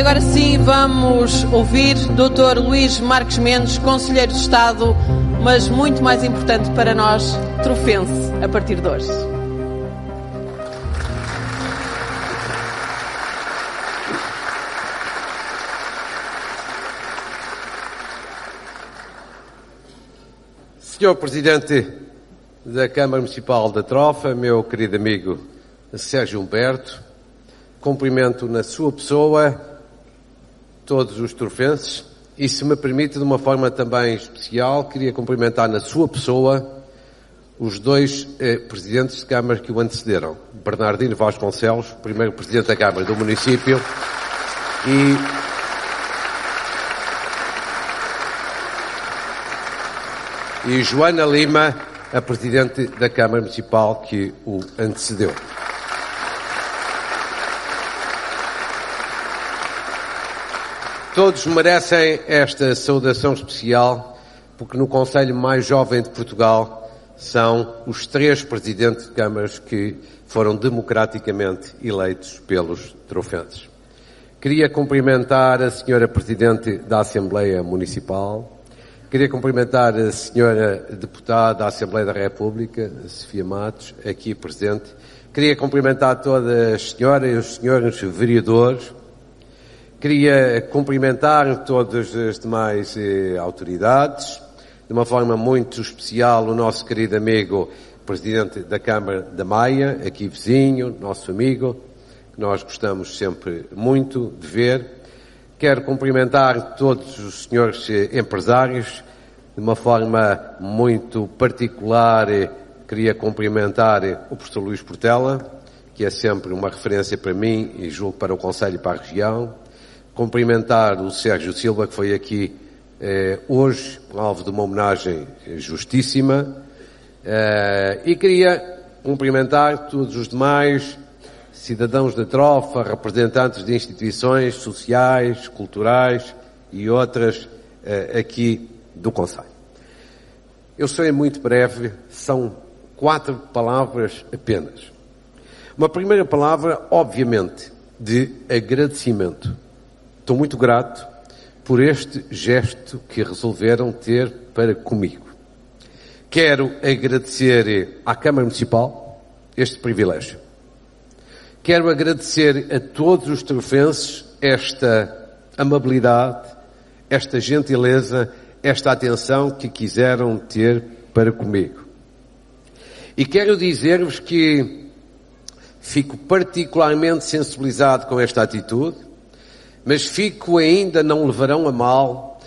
agora sim vamos ouvir Dr. Luís Marques Mendes, Conselheiro de Estado, mas muito mais importante para nós, trofense, a partir de hoje. Senhor Presidente da Câmara Municipal da Trofa, meu querido amigo Sérgio Humberto, cumprimento na sua pessoa todos os trofenses e, se me permite, de uma forma também especial, queria cumprimentar na sua pessoa os dois presidentes de Câmara que o antecederam. Bernardino Vasconcelos, primeiro Presidente da Câmara do município, e Joana Lima, a Presidente da Câmara Municipal que o antecedeu. Todos merecem esta saudação especial, porque no Conselho mais jovem de Portugal são os 3 Presidentes de Câmaras que foram democraticamente eleitos pelos trofenses. Queria cumprimentar a Senhora Presidente da Assembleia Municipal, queria cumprimentar a Senhora Deputada da Assembleia da República, Sofia Matos, aqui presente. Queria cumprimentar todas as senhoras e os senhores vereadores. Queria cumprimentar todas as demais autoridades, de uma forma muito especial o nosso querido amigo Presidente da Câmara da Maia, aqui vizinho, nosso amigo, que nós gostamos sempre muito de ver. Quero cumprimentar todos os senhores empresários, de uma forma muito particular. Queria cumprimentar o professor Luís Portela, que é sempre uma referência para mim e julgo para o Conselho e para a região. Cumprimentar o Sérgio Silva, que foi aqui hoje, alvo de uma homenagem justíssima. E queria cumprimentar todos os demais cidadãos da Trofa, representantes de instituições sociais, culturais e outras aqui do Conselho. Eu serei muito breve, são 4 palavras apenas. Uma primeira palavra, obviamente, de agradecimento. Estou muito grato por este gesto que resolveram ter para comigo. Quero agradecer à Câmara Municipal este privilégio. Quero agradecer a todos os trofenses esta amabilidade, esta gentileza, esta atenção que quiseram ter para comigo. E quero dizer-vos que fico particularmente sensibilizado com esta atitude, mas fico ainda, não levarão a mal,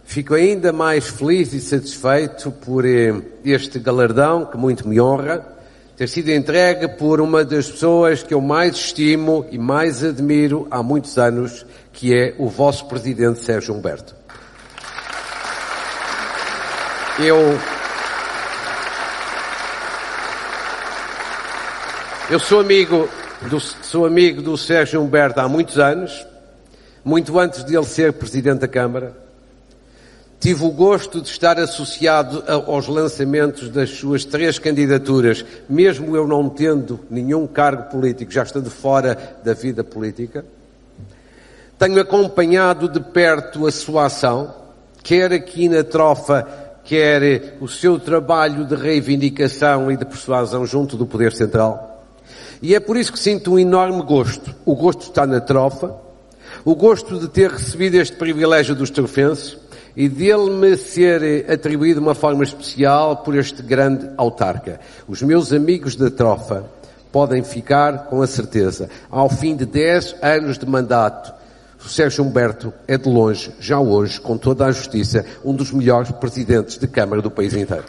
fico ainda mais feliz e satisfeito por este galardão, que muito me honra, ter sido entregue por uma das pessoas que eu mais estimo e mais admiro há muitos anos, que é o vosso Presidente Sérgio Humberto. Eu sou amigo do Sérgio Humberto há muitos anos, muito antes de ele ser Presidente da Câmara. Tive o gosto de estar associado aos lançamentos das suas 3 candidaturas, mesmo eu não tendo nenhum cargo político, já estando fora da vida política. Tenho acompanhado de perto a sua ação, quer aqui na Trofa, quer o seu trabalho de reivindicação e de persuasão junto do Poder Central. E é por isso que sinto um enorme gosto. O gosto de estar na Trofa, o gosto de ter recebido este privilégio dos trofenses e dele me ser atribuído de uma forma especial por este grande autarca. Os meus amigos da Trofa podem ficar com a certeza, ao fim de 10 anos de mandato, o Sérgio Humberto é de longe, já hoje, com toda a justiça, um dos melhores presidentes de Câmara do país inteiro.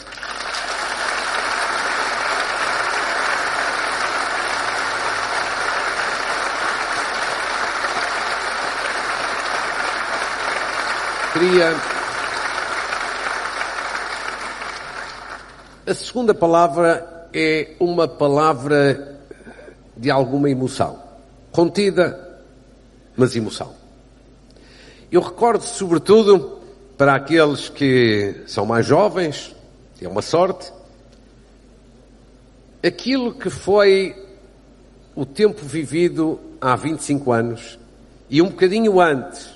A segunda palavra é uma palavra de alguma emoção. Contida, mas emoção. Eu recordo, sobretudo, para aqueles que são mais jovens, é uma sorte, aquilo que foi o tempo vivido há 25 anos e um bocadinho antes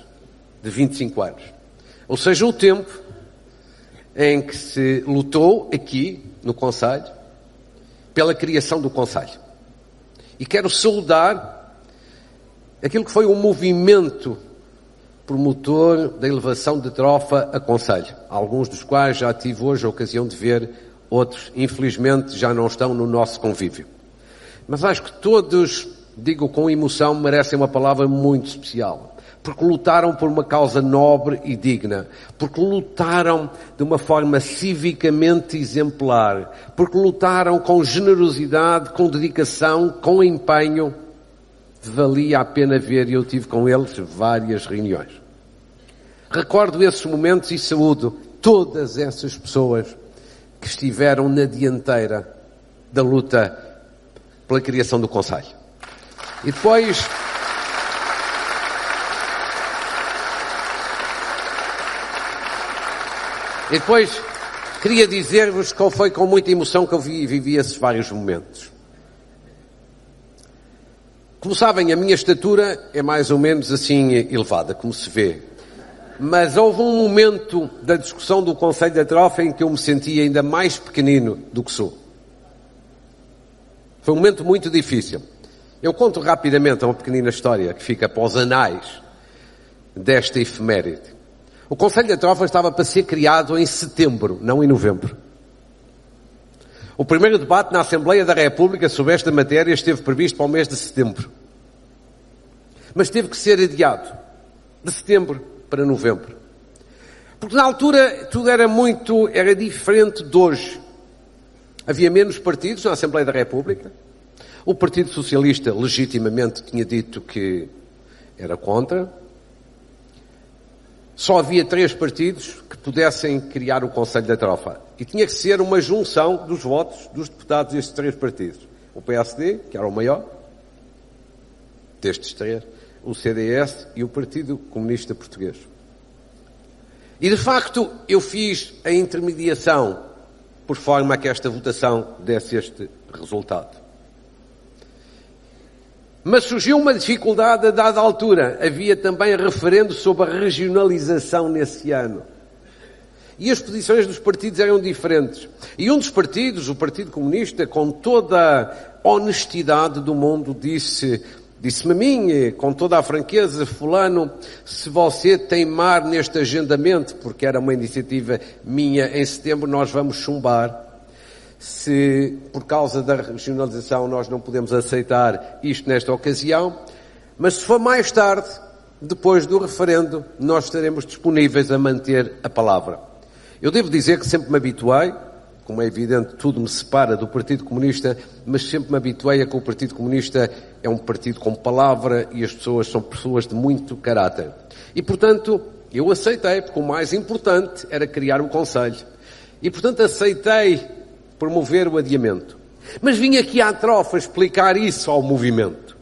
de 25 anos. Ou seja, o tempo em que se lutou aqui no Conselho pela criação do Conselho. E quero saudar aquilo que foi o movimento promotor da elevação de Trofa a Conselho, alguns dos quais já tive hoje a ocasião de ver, outros, infelizmente, já não estão no nosso convívio. Mas acho que todos, digo com emoção, merecem uma palavra muito especial, porque lutaram por uma causa nobre e digna, porque lutaram de uma forma civicamente exemplar, porque lutaram com generosidade, com dedicação, com empenho. Valia a pena ver, e eu tive com eles várias reuniões. Recordo esses momentos e saúdo todas essas pessoas que estiveram na dianteira da luta pela criação do Conselho. E depois queria dizer-vos que foi com muita emoção que eu vivi esses vários momentos. Como sabem, a minha estatura é mais ou menos assim elevada, como se vê. Mas houve um momento da discussão do Conselho da Trofa em que eu me senti ainda mais pequenino do que sou. Foi um momento muito difícil. Eu conto rapidamente uma pequenina história que fica para os anais desta efeméride. O Conselho da Trofa estava para ser criado em setembro, não em novembro. O primeiro debate na Assembleia da República sobre esta matéria esteve previsto para o mês de setembro. Mas teve que ser adiado de setembro para novembro. Porque na altura tudo era diferente de hoje. Havia menos partidos na Assembleia da República. O Partido Socialista legitimamente tinha dito que era contra. Só havia 3 partidos que pudessem criar o Conselho da Trofa. E tinha que ser uma junção dos votos dos deputados destes 3 partidos. O PSD, que era o maior, destes 3, o CDS e o Partido Comunista Português. E de facto eu fiz a intermediação por forma a que esta votação desse este resultado. Mas surgiu uma dificuldade a dada altura. Havia também referendo sobre a regionalização nesse ano. E as posições dos partidos eram diferentes. E um dos partidos, o Partido Comunista, com toda a honestidade do mundo, disse-me a mim, com toda a franqueza, fulano, se você teimar neste agendamento, porque era uma iniciativa minha em setembro, nós vamos chumbar. Se por causa da regionalização nós não podemos aceitar isto nesta ocasião, mas se for mais tarde, depois do referendo, nós estaremos disponíveis a manter a palavra. Eu devo dizer que sempre me habituei, como é evidente, tudo me separa do Partido Comunista, mas sempre me habituei a que o Partido Comunista é um partido com palavra e as pessoas são pessoas de muito caráter. E, portanto, eu aceitei, porque o mais importante era criar um Conselho. E, portanto, aceitei promover o adiamento. Mas vim aqui à Trofa explicar isso ao movimento.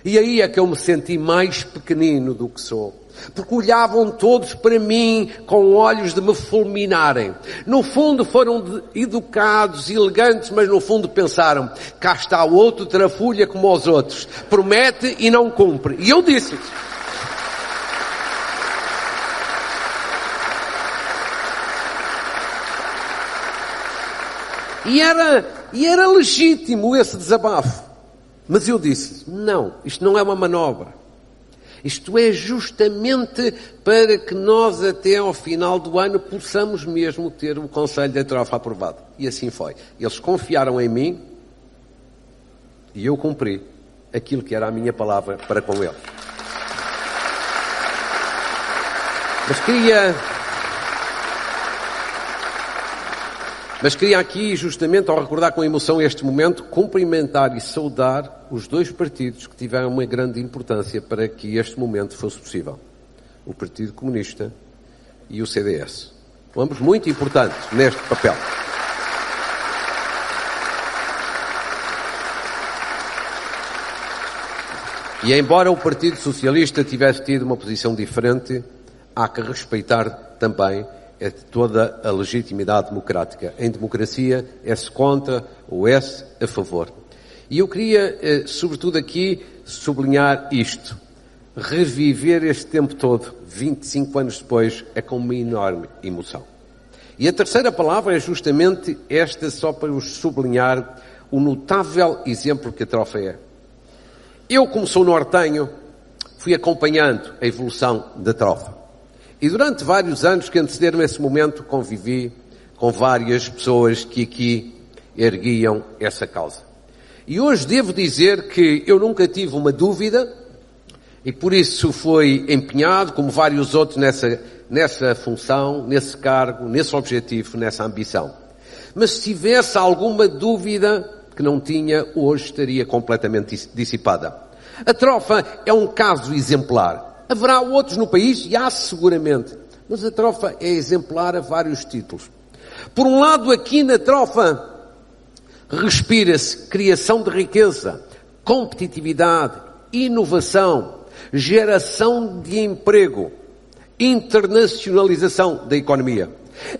E aí é que eu me senti mais pequenino do que sou. Porque olhavam todos para mim com olhos de me fulminarem. No fundo foram educados, elegantes, mas no fundo pensaram, cá está o outro trafulha como os outros. Promete e não cumpre. E eu disse-lhes. E era legítimo esse desabafo. Mas eu disse, não, isto não é uma manobra. Isto é justamente para que nós até ao final do ano possamos mesmo ter o Conselho da Trofa aprovado. E assim foi. Eles confiaram em mim e eu cumpri aquilo que era a minha palavra para com eles. Mas queria aqui, justamente, ao recordar com emoção este momento, cumprimentar e saudar os 2 partidos que tiveram uma grande importância para que este momento fosse possível. O Partido Comunista e o CDS. Ambos muito importantes neste papel. E embora o Partido Socialista tivesse tido uma posição diferente, há que respeitar também toda a legitimidade democrática. Em democracia, é-se contra ou é-se a favor. E eu queria, sobretudo aqui, sublinhar isto. reviver este tempo todo, 25 anos depois, é com uma enorme emoção. E a terceira palavra é justamente esta, só para vos sublinhar o notável exemplo que a Trofa é. Eu, como sou nortenho, fui acompanhando a evolução da Trofa. E durante vários anos que antecederam esse momento, convivi com várias pessoas que aqui erguiam essa causa. E hoje devo dizer que eu nunca tive uma dúvida, e por isso fui empenhado, como vários outros, nessa função, nesse cargo, nesse objetivo, nessa ambição. Mas se tivesse alguma dúvida que não tinha, hoje estaria completamente dissipada. A Trofa é um caso exemplar. Haverá outros no país, e há seguramente, mas a Trofa é exemplar a vários títulos. Por um lado, aqui na Trofa, respira-se criação de riqueza, competitividade, inovação, geração de emprego, internacionalização da economia.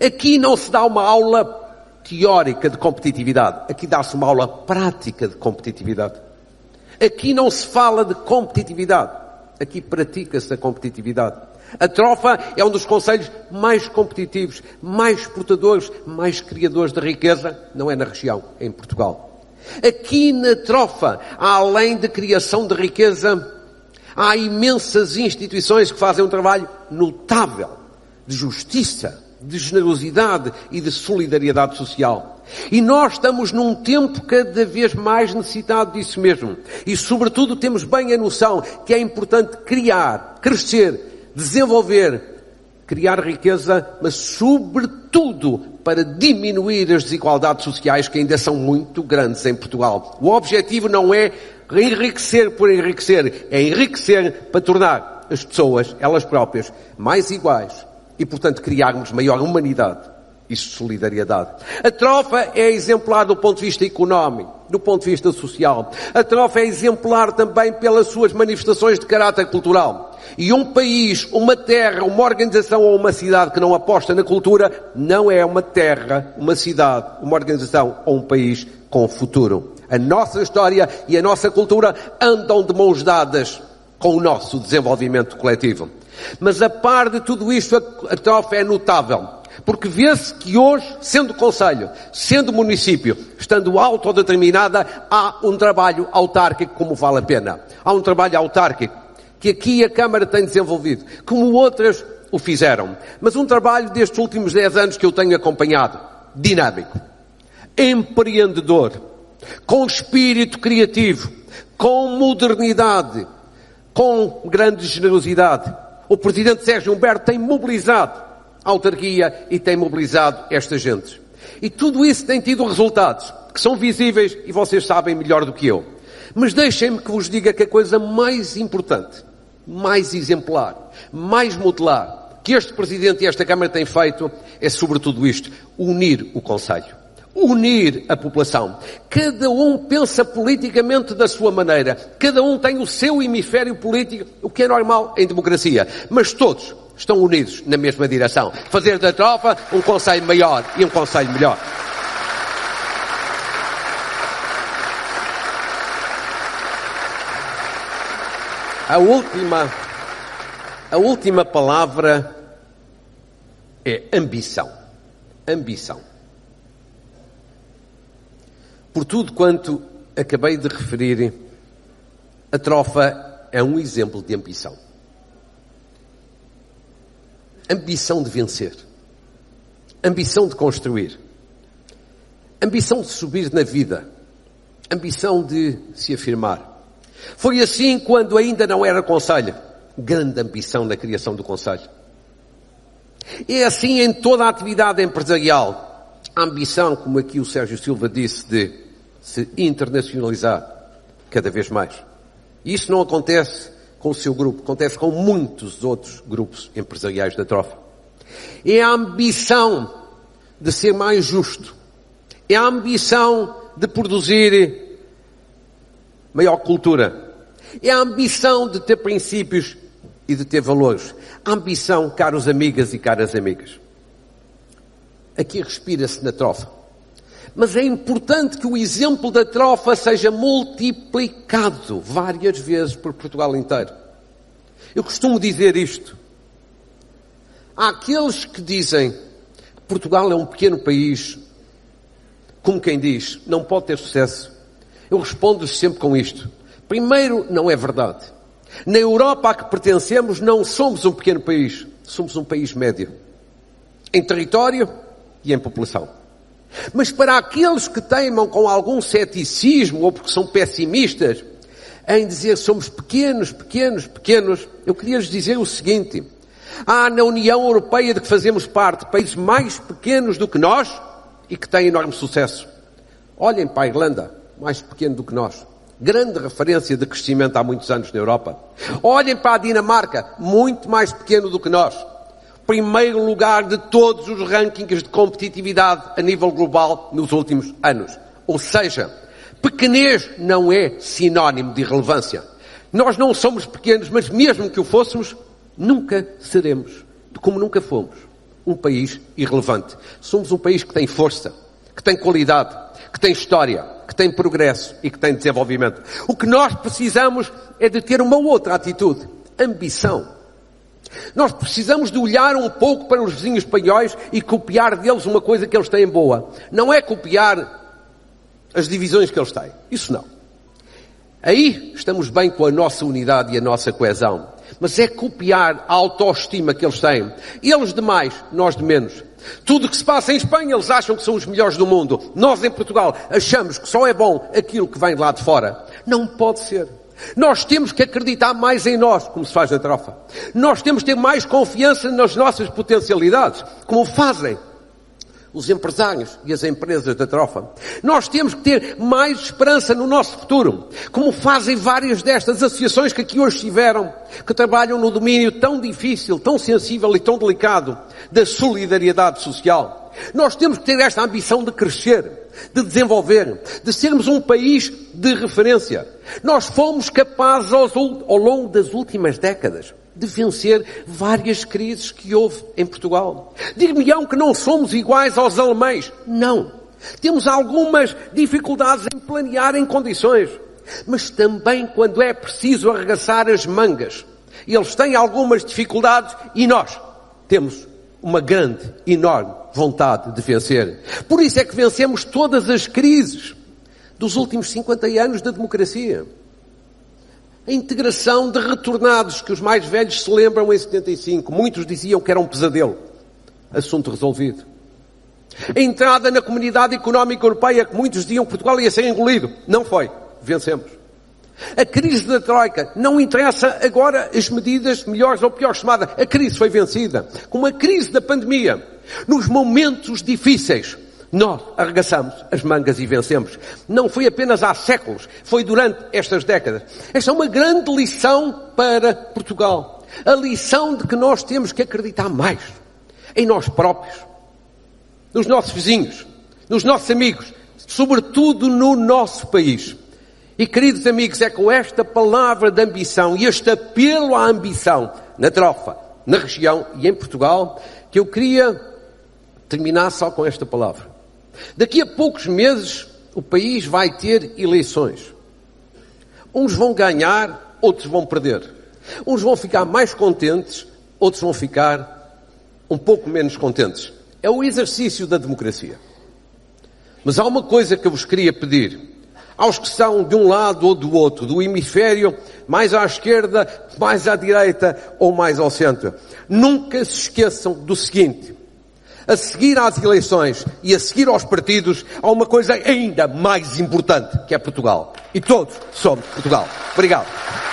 Aqui não se dá uma aula teórica de competitividade. Aqui dá-se uma aula prática de competitividade. Aqui não se fala de competitividade. Aqui pratica-se a competitividade. A Trofa é um dos concelhos mais competitivos, mais exportadores, mais criadores de riqueza. Não é na região, é em Portugal. Aqui na Trofa, além de criação de riqueza, há imensas instituições que fazem um trabalho notável de justiça, de generosidade e de solidariedade social. E nós estamos num tempo cada vez mais necessitado disso mesmo. E, sobretudo, temos bem a noção que é importante criar, crescer, desenvolver, criar riqueza, mas, sobretudo, para diminuir as desigualdades sociais que ainda são muito grandes em Portugal. O objetivo não é enriquecer por enriquecer, é enriquecer para tornar as pessoas, elas próprias, mais iguais e, portanto, criarmos maior humanidade e solidariedade. A Trofa é exemplar do ponto de vista económico, do ponto de vista social. A Trofa é exemplar também pelas suas manifestações de caráter cultural. E um país, uma terra, uma organização ou uma cidade que não aposta na cultura não é uma terra, uma cidade, uma organização ou um país com futuro. A nossa história e a nossa cultura andam de mãos dadas com o nosso desenvolvimento coletivo. Mas a par de tudo isto, a Trofa é notável. Porque vê-se que hoje, sendo concelho, sendo município, estando autodeterminada, há um trabalho autárquico como vale a pena. Há um trabalho autárquico que aqui a Câmara tem desenvolvido, como outras o fizeram. Mas um trabalho destes últimos 10 anos que eu tenho acompanhado, dinâmico, empreendedor, com espírito criativo, com modernidade, com grande generosidade. O Presidente Sérgio Humberto tem mobilizado a autarquia e tem mobilizado esta gente. E tudo isso tem tido resultados que são visíveis e vocês sabem melhor do que eu. Mas deixem-me que vos diga que a coisa mais importante, mais exemplar, mais modelar que este Presidente e esta Câmara têm feito é sobretudo isto: unir o concelho. Unir a população. Cada um pensa politicamente da sua maneira. Cada um tem o seu hemisfério político, o que é normal em democracia. Mas todos estão unidos na mesma direção. Fazer da Trofa um concelho maior e um concelho melhor. A última palavra é ambição. Ambição. Por tudo quanto acabei de referir, a Trofa é um exemplo de ambição. Ambição de vencer. Ambição de construir. Ambição de subir na vida. Ambição de se afirmar. Foi assim quando ainda não era concelho. Grande ambição na criação do concelho. É assim em toda a atividade empresarial. A ambição, como aqui o Sérgio Silva disse, de se internacionalizar cada vez mais. E isso não acontece com o seu grupo, acontece com muitos outros grupos empresariais da Trofa. É a ambição de ser mais justo. É a ambição de produzir maior cultura. É a ambição de ter princípios e de ter valores. A ambição, caros amigas e caras amigas. Aqui respira-se na Trofa. Mas é importante que o exemplo da Trofa seja multiplicado várias vezes por Portugal inteiro. Eu costumo dizer isto. Há aqueles que dizem que Portugal é um pequeno país, como quem diz, não pode ter sucesso. Eu respondo-lhes sempre com isto. Primeiro, não é verdade. Na Europa a que pertencemos não somos um pequeno país, somos um país médio. Em território e em população. Mas para aqueles que teimam com algum ceticismo ou porque são pessimistas em dizer somos pequenos, eu queria lhes dizer o seguinte. Há na União Europeia de que fazemos parte países mais pequenos do que nós e que têm enorme sucesso. Olhem para a Irlanda, mais pequeno do que nós. Grande referência de crescimento há muitos anos na Europa. Olhem para a Dinamarca, muito mais pequeno do que nós. Primeiro lugar de todos os rankings de competitividade a nível global nos últimos anos. Ou seja, pequenez não é sinónimo de irrelevância. Nós não somos pequenos, mas mesmo que o fôssemos, nunca seremos, como nunca fomos, um país irrelevante. Somos um país que tem força, que tem qualidade, que tem história, que tem progresso e que tem desenvolvimento. O que nós precisamos é de ter uma outra atitude, ambição. Nós precisamos de olhar um pouco para os vizinhos espanhóis e copiar deles uma coisa que eles têm boa. Não é copiar as divisões que eles têm. Isso não. Aí estamos bem com a nossa unidade e a nossa coesão. Mas é copiar a autoestima que eles têm. Eles de mais, nós de menos. Tudo o que se passa em Espanha, eles acham que são os melhores do mundo. Nós em Portugal achamos que só é bom aquilo que vem lá de fora. Não pode ser. Nós temos que acreditar mais em nós, como se faz na trofa. Nós temos que ter mais confiança nas nossas potencialidades, como fazem os empresários e as empresas da trofa. Nós temos que ter mais esperança no nosso futuro, como fazem várias destas associações que aqui hoje estiveram, que trabalham no domínio tão difícil, tão sensível e tão delicado da solidariedade social. Nós temos que ter esta ambição de crescer, de desenvolver, de sermos um país de referência. Nós fomos capazes ao longo das últimas décadas de vencer várias crises que houve em Portugal. Dir-me-ão que não somos iguais aos alemães. Não. Temos algumas dificuldades em planear em condições. Mas também quando é preciso arregaçar as mangas. Eles têm algumas dificuldades e nós temos uma grande, enorme vontade de vencer. Por isso é que vencemos todas as crises dos últimos 50 anos da democracia. A integração de retornados, que os mais velhos se lembram em 75. Muitos diziam que era um pesadelo. Assunto resolvido. A entrada na Comunidade Económica Europeia, que muitos diziam que Portugal ia ser engolido. Não foi. Vencemos. A crise da Troika, não interessa agora as medidas melhores ou piores tomadas. A crise foi vencida. Com a crise da pandemia, nos momentos difíceis, nós arregaçamos as mangas e vencemos. Não foi apenas há séculos, foi durante estas décadas. Esta é uma grande lição para Portugal. A lição de que nós temos que acreditar mais em nós próprios, nos nossos vizinhos, nos nossos amigos, sobretudo no nosso país. E, queridos amigos, é com esta palavra de ambição e este apelo à ambição na trofa, na região e em Portugal, que eu queria terminar só com esta palavra. Daqui a poucos meses o país vai ter eleições. Uns vão ganhar, outros vão perder. Uns vão ficar mais contentes, outros vão ficar um pouco menos contentes. É o exercício da democracia. Mas há uma coisa que eu vos queria pedir. Aos que são de um lado ou do outro, do hemisfério, mais à esquerda, mais à direita ou mais ao centro. Nunca se esqueçam do seguinte. A seguir às eleições e a seguir aos partidos, há uma coisa ainda mais importante, que é Portugal. E todos somos Portugal. Obrigado.